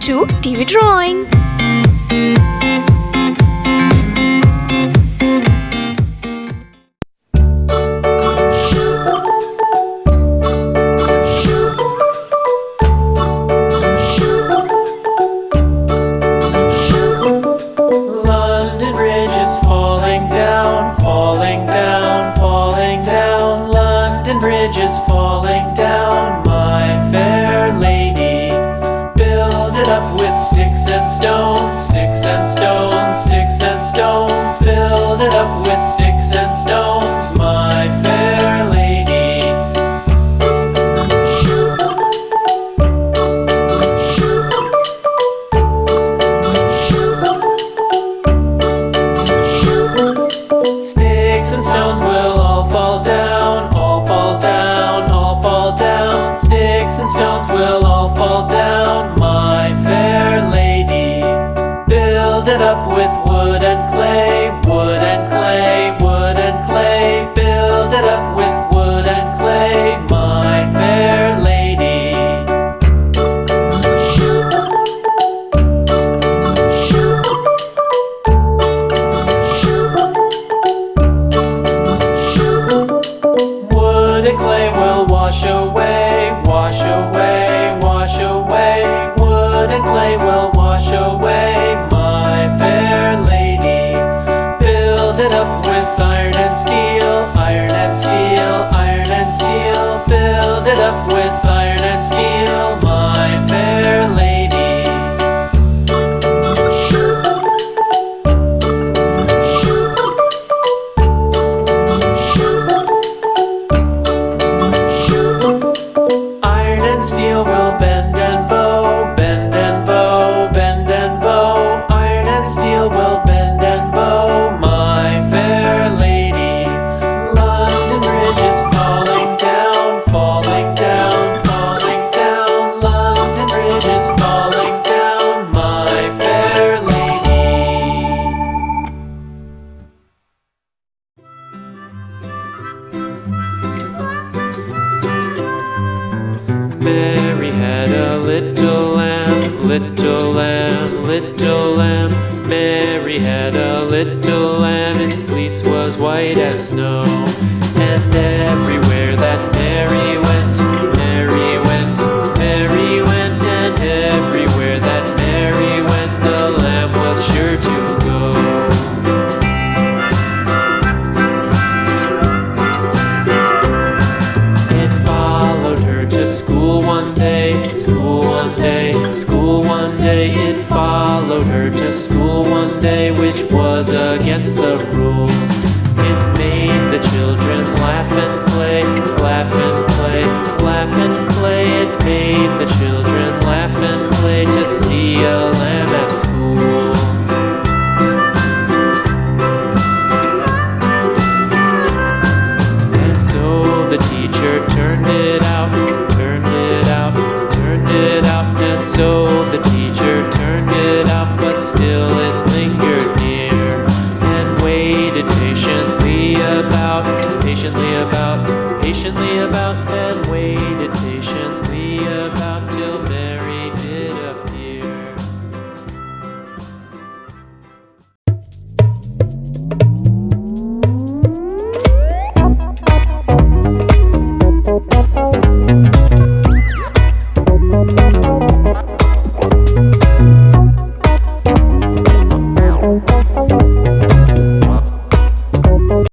Chuchu TV Drawing. London Bridge is falling down, falling down, falling down. London Bridge is falling down, my fair lady. Build it up with sticks and stones, sticks and stones, sticks and stones. Build it up with sticks and stones, my fair lady. Sticks and stones will all fall down, all fall down, all fall down. Sticks and stones will all fall down, my fair lady. Build it up with wood and clay, wood and clay, wood and clay. Build it up with wood and clay, my fair lady. Wood and clay will wash away, wash away, wash away. Wood and clay will wash away, my fair lady. Build it up with iron and steel, iron and steel, iron and steel. Build it up with iron and steel, my fair lady. Iron and steel will bend and bow, bend and bow, bend and bow. Iron and steel will bend and bow, my fair lady. London Bridge is falling down, falling down, falling down. London Bridge is falling down, my fair lady. Mary had a little lamb, little lamb, little lamb. Mary had a little lamb, its fleece was white as snow. And everywhere that Mary went, Mary went, Mary went. And everywhere that Mary went, the lamb was sure to go. It followed her to school one day, school one day, school one day. It followed her to school one day, which was against the rules. It made the children laugh and play, laugh and play, laugh and play. It made the children laugh and play to see a lamb at school. And so the